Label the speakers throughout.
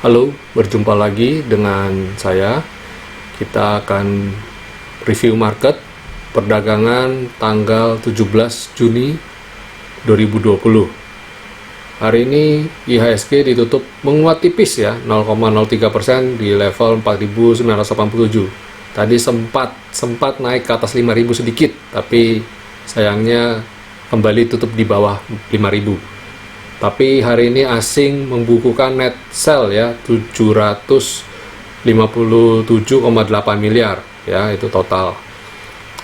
Speaker 1: Halo, berjumpa lagi dengan saya. Kita akan review market perdagangan tanggal 17 Juni 2020. Hari ini IHSG ditutup menguat tipis ya, 0,03% di level 4.987. Tadi sempat naik ke atas 5.000 sedikit, tapi sayangnya kembali tutup di bawah 5.000. Tapi hari ini asing membukukan net sell ya 757,8 miliar ya, itu total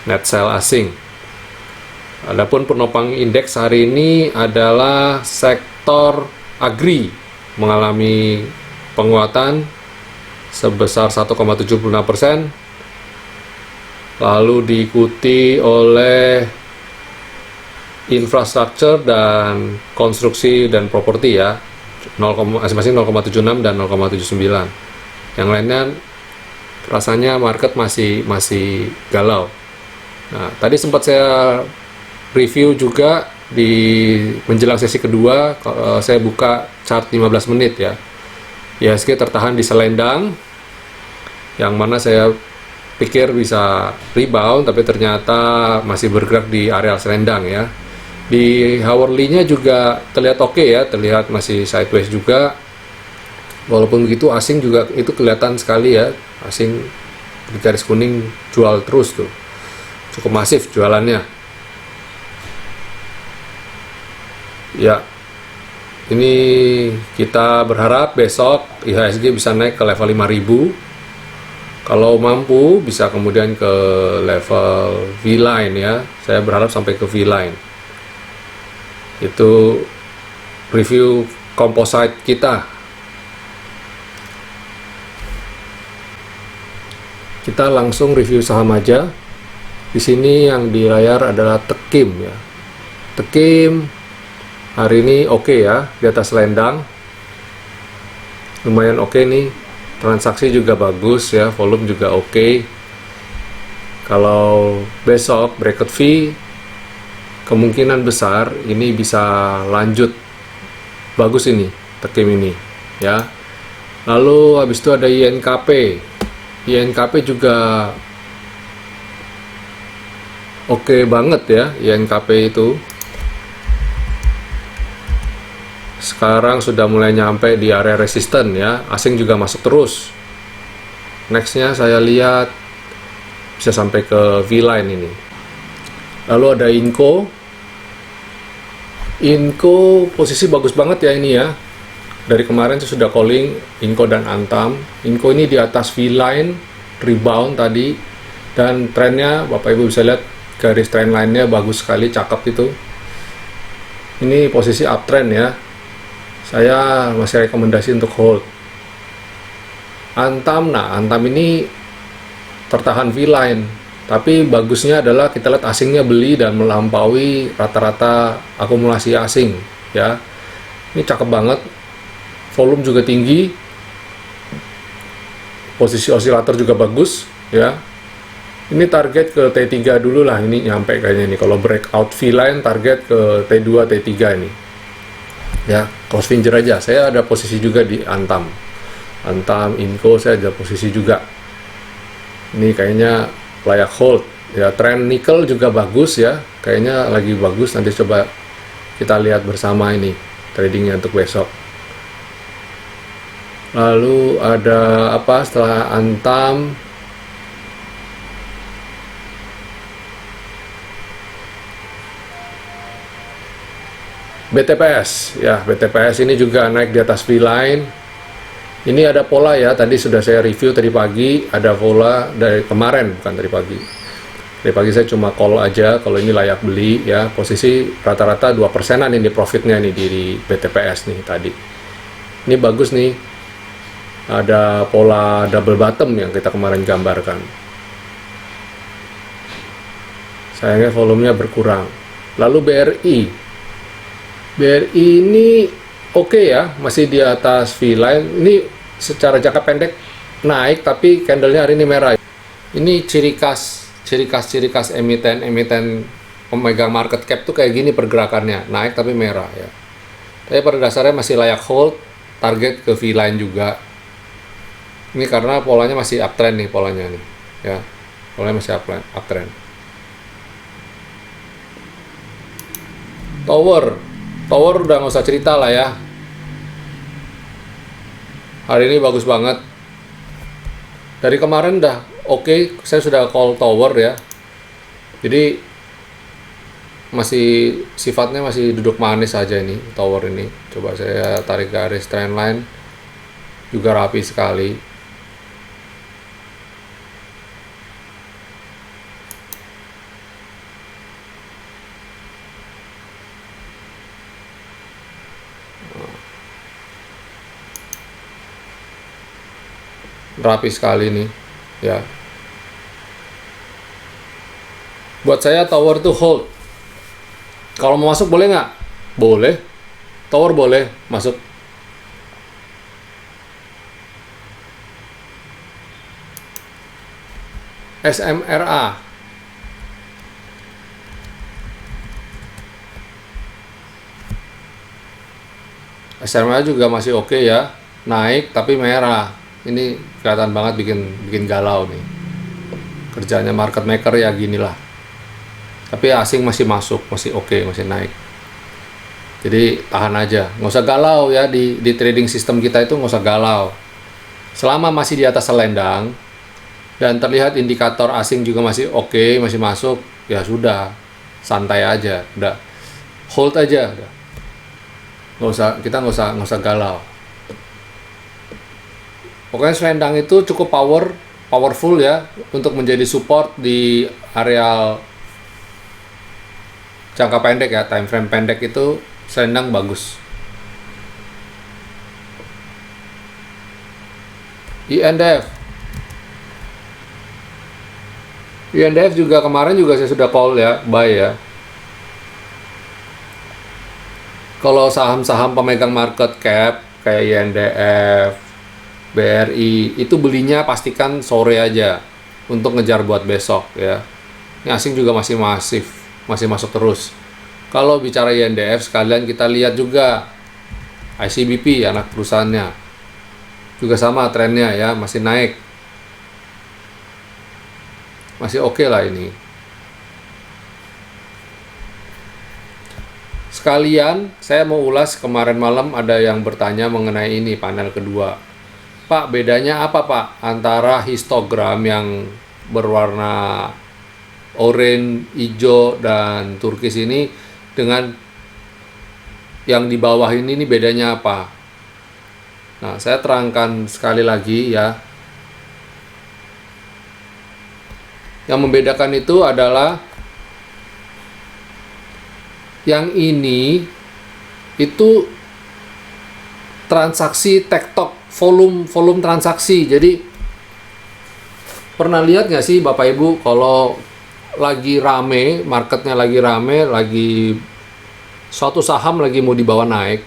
Speaker 1: net sell asing. Adapun penopang indeks hari ini adalah sektor agri mengalami penguatan sebesar 1,76%, lalu diikuti oleh infrastruktur dan konstruksi dan properti ya, masing-masing 0,76 dan 0,79. Yang lainnya rasanya market masih galau. Nah, tadi sempat saya review juga di menjelang sesi kedua, saya buka chart 15 menit ya. IHSG tertahan di selendang, yang mana saya pikir bisa rebound, tapi ternyata masih bergerak di area selendang ya. Di hourly-nya juga terlihat oke ya, terlihat masih sideways juga. Walaupun begitu asing juga itu kelihatan sekali ya, asing di garis kuning jual terus tuh, cukup masif jualannya. Ya, ini kita berharap besok IHSG bisa naik ke level 5.000. Kalau mampu bisa kemudian ke level V-line ya, saya berharap sampai ke V-line. Itu review composite kita. Kita langsung review saham aja. Di sini yang di layar adalah Tekim ya. Tekim hari ini oke ya, di atas selendang. Lumayan oke nih. Transaksi juga bagus ya, volume juga oke. Kalau besok bracket fee, kemungkinan besar ini bisa lanjut bagus ini Tekim ini ya. Lalu habis itu ada INKP. INKP juga oke banget ya, INKP itu sekarang sudah mulai nyampe di area resisten ya, asing juga masuk terus. Nextnya saya lihat bisa sampai ke V-line ini. Lalu ada Inco posisi bagus banget ya ini ya. Dari kemarin saya sudah calling Inco dan Antam. Inco ini di atas V-line, rebound tadi, dan trennya Bapak Ibu bisa lihat garis trend line-nya bagus sekali, cakep itu. Ini posisi uptrend ya. Saya masih rekomendasi untuk hold. Antam ini tertahan V-line. Tapi bagusnya adalah kita lihat asingnya beli dan melampaui rata-rata akumulasi asing ya. Ini cakep banget, volume juga tinggi, posisi osilator juga bagus ya. Ini target ke T3 dulu lah, ini nyampe kayaknya nih. Kalau breakout V-line target ke T2, T3 ini ya. Cross finger aja. Saya ada posisi juga di Antam, Inco saya ada posisi juga. Ini kayaknya layak hold ya. Tren nikel juga bagus ya, kayaknya lagi bagus. Nanti coba kita lihat bersama ini tradingnya untuk besok. Lalu ada apa setelah Antam? BTPS ya, BTPS ini juga naik di atas V-line. Ini ada pola ya, tadi sudah saya review tadi pagi, ada pola dari kemarin, bukan tadi pagi. Tadi pagi saya cuma call aja kalau ini layak beli ya. Posisi rata-rata 2%-an ini profitnya nih di BTPS nih tadi. Ini bagus nih. Ada pola double bottom yang kita kemarin gambarkan. Sayangnya volumenya berkurang. Lalu BRI ini oke ya, masih di atas V-line. Ini secara jangka pendek naik, tapi candlenya hari ini merah. Ini ciri khas emiten pemegang market cap tuh kayak gini pergerakannya, naik tapi merah ya. Tapi pada dasarnya masih layak hold, target ke V-line juga. Ini karena polanya masih uptrend nih, polanya nih ya, polanya masih uptrend. Tower udah nggak usah cerita lah ya, hari ini bagus banget. Dari kemarin udah oke, saya sudah call tower ya, jadi masih sifatnya masih duduk manis aja ini tower ini. Coba saya tarik garis trendline, juga rapi sekali. Rapi sekali nih ya. Buat saya tower tuh hold. Kalau mau masuk boleh nggak? Boleh. Tower boleh masuk. SMRA. SMRA juga masih oke ya. Naik tapi merah. Ini kelihatan banget bikin galau nih. Kerjanya market maker ya ginilah. Tapi asing masih masuk, masih oke, masih naik. Jadi tahan aja, nggak usah galau ya di trading system kita itu, nggak usah galau. Selama masih di atas selendang dan terlihat indikator asing juga masih oke, masih masuk, ya sudah, santai aja, udah hold aja, udah. Kita nggak usah galau. Pokoknya selendang itu cukup powerful ya untuk menjadi support di area jangka pendek ya, time frame pendek itu selendang bagus. INDF juga kemarin juga saya sudah call ya, buy ya. Kalau saham-saham pemegang market cap kayak INDF, BRI, itu belinya pastikan sore aja untuk ngejar buat besok ya. Ini asing juga masih masih masuk terus. Kalau bicara INDF sekalian kita lihat juga ICBP, anak perusahaannya juga sama trennya ya, masih naik, masih oke lah ini. Sekalian saya mau ulas, kemarin malam ada yang bertanya mengenai ini panel kedua. Pak, bedanya apa Pak antara histogram yang berwarna oranye, hijau, dan turkis ini dengan yang di bawah ini bedanya apa? Nah, saya terangkan sekali lagi ya. Yang membedakan itu adalah yang ini itu transaksi tektok, volume transaksi. Jadi pernah lihat nggak sih Bapak Ibu kalau lagi rame, marketnya lagi rame, lagi suatu saham lagi mau dibawa naik,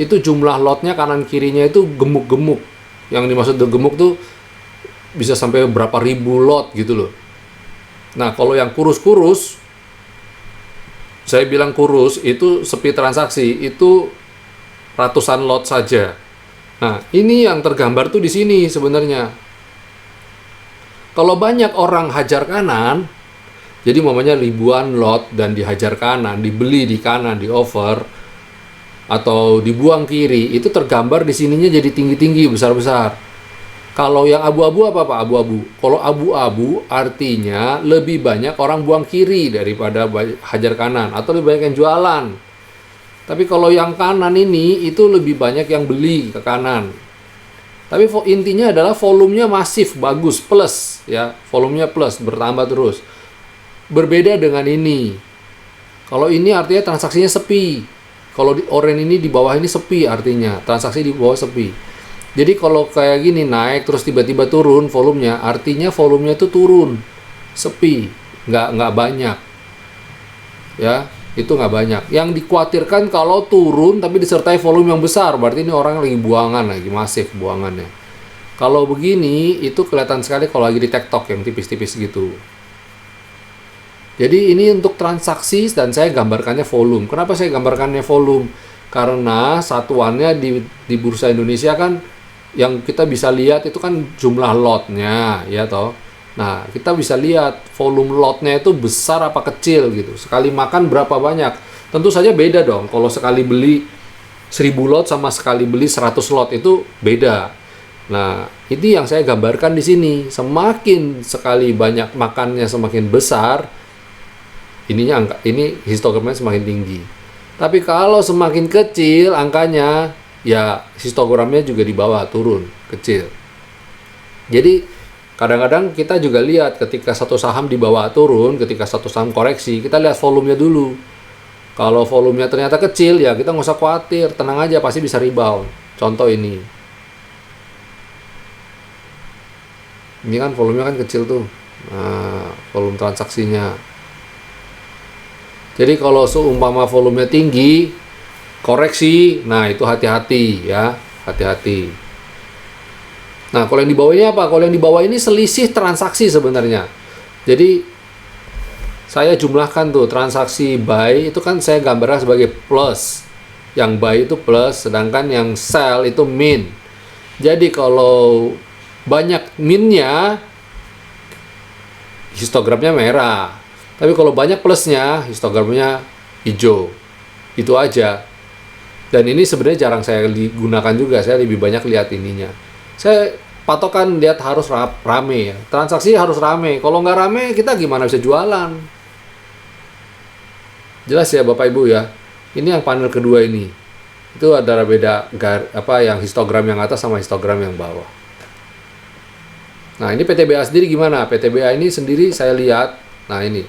Speaker 1: itu jumlah lotnya kanan kirinya itu gemuk-gemuk. Yang dimaksud gemuk tuh bisa sampai berapa ribu lot gitu loh. Nah, kalau yang kurus-kurus, saya bilang kurus, itu sepi transaksi, itu ratusan lot saja. Nah, ini yang tergambar tuh di sini sebenarnya. Kalau banyak orang hajar kanan, jadi umpamanya ribuan lot dan dihajar kanan, dibeli di kanan, di over, atau dibuang kiri, itu tergambar di sininya jadi tinggi-tinggi, besar-besar. Kalau yang abu-abu apa Pak? Abu-abu. Kalau abu-abu artinya lebih banyak orang buang kiri daripada hajar kanan, atau lebih banyak yang jualan. Tapi kalau yang kanan ini itu lebih banyak yang beli ke kanan. Tapi intinya adalah volumenya masif, bagus, plus ya, volumenya plus, bertambah terus. Berbeda dengan ini. Kalau ini artinya transaksinya sepi. Kalau di oranye ini di bawah ini sepi, artinya transaksi di bawah sepi. Jadi kalau kayak gini naik terus tiba-tiba turun volumenya, artinya volumenya itu turun, sepi, nggak banyak, ya itu nggak banyak. Yang dikhawatirkan kalau turun tapi disertai volume yang besar, berarti ini orang lagi buangan, lagi masif buangannya. Kalau begini itu kelihatan sekali kalau lagi di tektok yang tipis-tipis gitu. Jadi ini untuk transaksi dan saya gambarkannya volume. Kenapa saya gambarkannya volume? Karena satuannya di Bursa Indonesia kan yang kita bisa lihat itu kan jumlah lotnya, ya toh. Nah, kita bisa lihat volume lotnya itu besar apa kecil gitu. Sekali makan berapa banyak. Tentu saja beda dong. Kalau sekali beli 1000 lot sama sekali beli 100 lot itu beda. Nah, ini yang saya gambarkan di sini. Semakin sekali banyak makannya semakin besar, ini histogramnya semakin tinggi. Tapi kalau semakin kecil angkanya, ya histogramnya juga di bawah turun, kecil. Jadi kadang-kadang kita juga lihat ketika satu saham di bawah turun, ketika satu saham koreksi, kita lihat volumenya dulu. Kalau volumenya ternyata kecil, ya kita nggak usah khawatir, tenang aja, pasti bisa rebound. Contoh ini kan volumenya kan kecil tuh. Nah, volume transaksinya. Jadi kalau seumpama volumenya tinggi, koreksi, nah itu hati-hati ya, hati-hati. Nah, kalau yang di bawah ini apa? Kalau yang di bawah ini selisih transaksi sebenarnya. Jadi saya jumlahkan tuh transaksi buy itu kan saya gambarkan sebagai plus. Yang buy itu plus, sedangkan yang sell itu min. Jadi kalau banyak minnya, histogramnya merah. Tapi kalau banyak plusnya, histogramnya hijau. Itu aja. Dan ini sebenarnya jarang saya gunakan juga. Saya lebih banyak lihat ininya. Saya patokan lihat harus rame ya. Transaksi harus rame. Kalau nggak rame, kita gimana bisa jualan? Jelas ya Bapak Ibu ya. Ini yang panel kedua ini. Itu adalah beda yang histogram yang atas sama histogram yang bawah. Nah, ini PTBA sendiri gimana? PTBA ini sendiri saya lihat. Nah, ini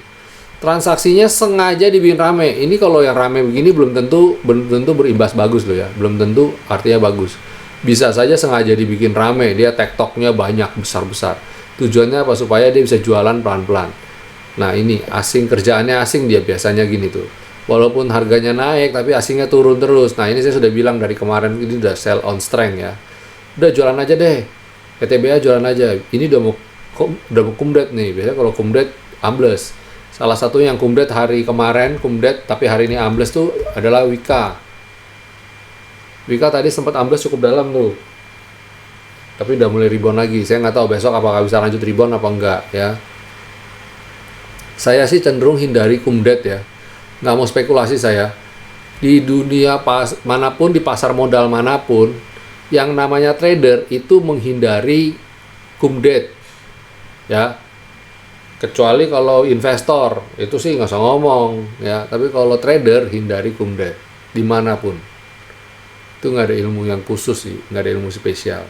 Speaker 1: transaksinya sengaja dibikin rame. Ini kalau yang rame begini belum tentu berimbas bagus loh ya. Belum tentu artinya bagus. Bisa saja sengaja dibikin rame. Dia tektoknya banyak, besar-besar. Tujuannya apa? Supaya dia bisa jualan pelan-pelan. Nah, ini asing, kerjaannya asing dia biasanya gini tuh. Walaupun harganya naik, tapi asingnya turun terus. Nah, ini saya sudah bilang dari kemarin, ini udah sell on strength ya. Udah jualan aja deh. PTBA jualan aja. Ini udah mau kumdet nih. Biasanya kalau kumdet ambles. Salah satu yang kumdet hari kemarin, kumdet tapi hari ini ambles tuh adalah Wika. Wika tadi sempat ambles cukup dalam tuh. Tapi udah mulai rebound lagi. Saya nggak tahu besok apakah bisa lanjut rebound apa enggak ya. Saya sih cenderung hindari kumdet ya. Nggak mau spekulasi saya. Di dunia manapun, di pasar modal manapun, yang namanya trader itu menghindari kumdet. Ya. Kecuali kalau investor, itu sih nggak usah ngomong. Ya. Tapi kalau trader, hindari kumdet. Dimanapun. Itu nggak ada ilmu yang khusus sih. Nggak ada ilmu spesial.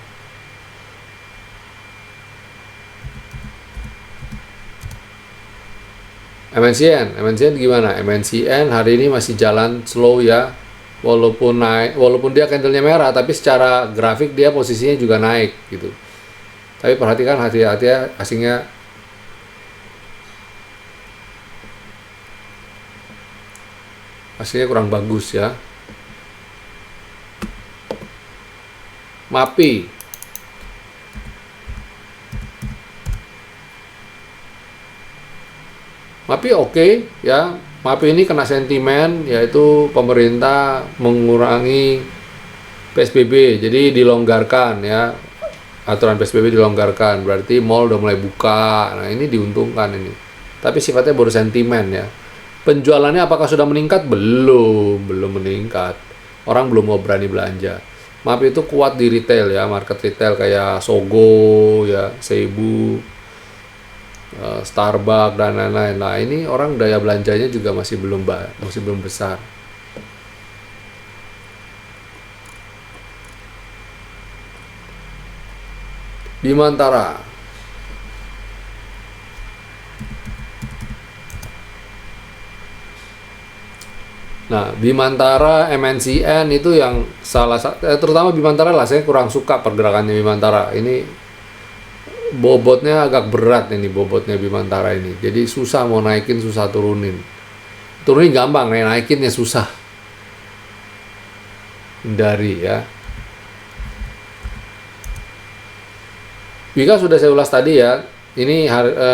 Speaker 1: MNCN gimana? MNCN hari ini masih jalan slow ya, walaupun dia candlenya merah, tapi secara grafik dia posisinya juga naik gitu. Tapi perhatikan hati-hati ya, asingnya kurang bagus ya. MAPI oke ya. MAPI ini kena sentimen, yaitu pemerintah mengurangi PSBB, jadi dilonggarkan ya, aturan PSBB dilonggarkan, berarti mall udah mulai buka. Nah, ini diuntungkan ini, tapi sifatnya baru sentimen ya. Penjualannya apakah sudah meningkat? Belum meningkat, orang belum mau berani belanja. MAPI itu kuat di retail ya, market retail kayak Sogo ya, Seibu, Starbucks dan lain-lain. Nah, ini orang daya belanjanya juga masih belum besar. Bimantara. Nah, Bimantara, MNCN itu yang terutama Bimantara lah, saya kurang suka pergerakannya Bimantara. Ini bobotnya agak berat ini, bobotnya Bimantara ini. Jadi susah mau naikin, susah turunin. Turunin gampang, naikinnya susah. Hindari ya. Wika sudah saya ulas tadi ya. Ini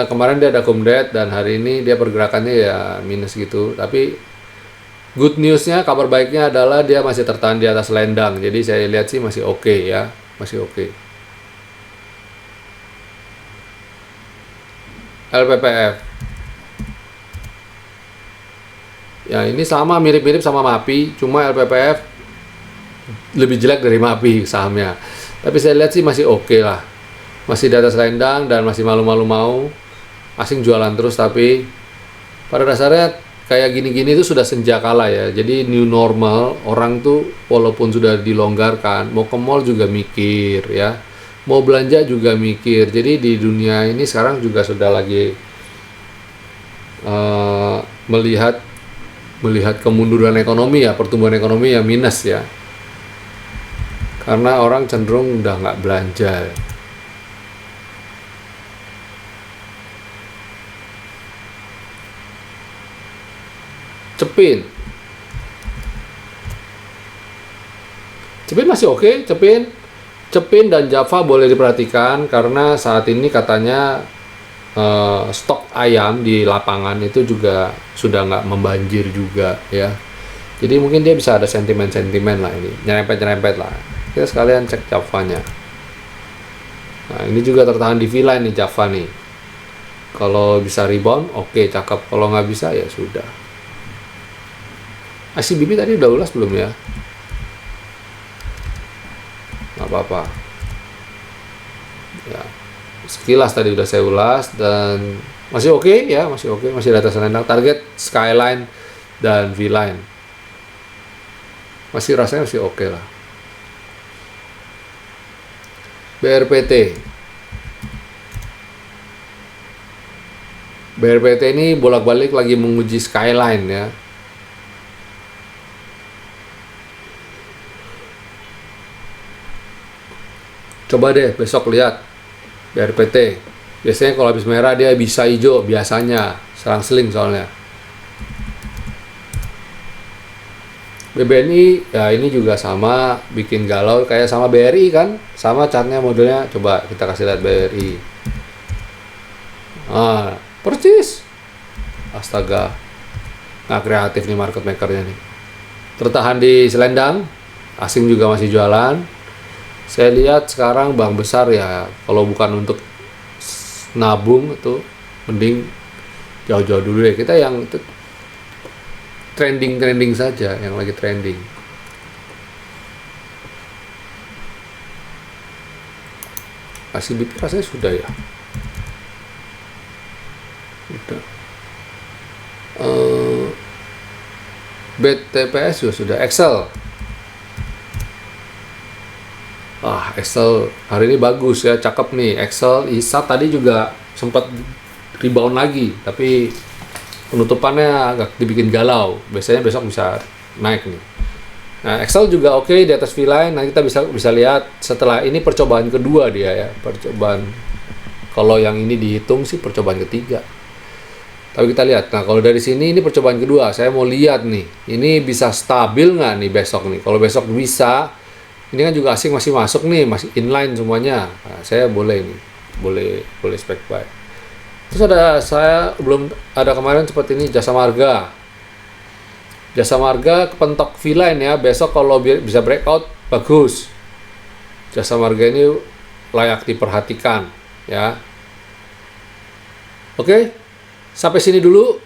Speaker 1: kemarin dia ada kumdet dan hari ini dia pergerakannya ya minus gitu. Tapi good newsnya, kabar baiknya adalah dia masih tertahan di atas lendang. Jadi saya lihat sih masih oke ya. masih oke. LPPF. Ya ini sama, mirip-mirip sama MAPI, cuma LPPF lebih jelek dari MAPI sahamnya. Tapi saya lihat sih masih oke lah. Masih di atas selendang dan masih malu-malu mau. Asing jualan terus, tapi pada dasarnya kayak gini-gini itu sudah senjakala ya. Jadi new normal, orang tuh walaupun sudah dilonggarkan, mau ke mall juga mikir ya. Mau belanja juga mikir. Jadi di dunia ini sekarang juga sudah lagi melihat kemunduran ekonomi ya, pertumbuhan ekonomi yang minus ya. Karena orang cenderung udah nggak belanja. Cepin. Cepin masih oke, Cepin dan Java boleh diperhatikan karena saat ini katanya stok ayam di lapangan itu juga sudah nggak membanjir juga ya. Jadi mungkin dia bisa ada sentimen-sentimen lah ini, nyerempet-nyerempet lah. Kita sekalian cek Java-nya. Nah ini juga tertahan di V-line nih Java nih. Kalau bisa rebound, oke, cakep. Kalau nggak bisa ya sudah. ICBP tadi udah ulas belum ya? Nggak apa-apa. Ya, sekilas tadi udah saya ulas dan masih oke ya, masih oke, masih di atas selendang. Target Skyline dan V-line masih rasanya masih oke lah. BRPT ini bolak-balik lagi menguji Skyline ya. Coba deh besok lihat BRPT. Biasanya kalau habis merah dia bisa hijau, biasanya selang-seling soalnya. BBNI ya ini juga sama, bikin galau kayak sama BRI kan, sama chartnya modelnya. Coba kita kasih lihat BRI. Percis. Astaga, nggak kreatif nih market makernya nih. Tertahan di selendang, asing juga masih jualan. Saya lihat sekarang bank besar ya, kalau bukan untuk nabung itu mending jauh-jauh dulu ya. Kita yang trending saja, yang lagi trending. ICBP rasanya sudah ya. Udah. BTPS juga sudah. Excel. Excel hari ini bagus ya, cakep nih. Excel, ISAT tadi juga sempat rebound lagi, tapi penutupannya agak dibikin galau. Biasanya besok bisa naik nih. Nah, Excel juga oke di atas V-line. Nah, kita bisa lihat setelah ini percobaan kedua dia ya. Percobaan, kalau yang ini dihitung sih percobaan ketiga. Tapi kita lihat. Nah, kalau dari sini ini percobaan kedua. Saya mau lihat nih, ini bisa stabil nggak nih besok nih. Kalau besok bisa, ini kan juga asing masih masuk nih, masih inline semuanya. Nah, saya boleh nih, boleh spek buy. Terus saya belum ada kemarin seperti ini Jasa Marga. Jasa Marga kepentok V-line ya. Besok kalau bisa breakout bagus. Jasa Marga ini layak diperhatikan ya. Oke, sampai sini dulu.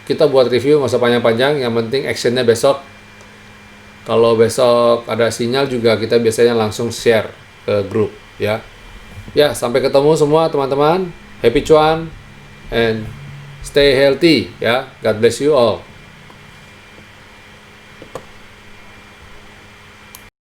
Speaker 1: Kita buat review, nggak usah panjang-panjang. Yang penting actionnya besok. Kalau besok ada sinyal juga kita biasanya langsung share ke grup ya. Ya, sampai ketemu semua teman-teman. Happy cuan and stay healthy ya. God bless you all.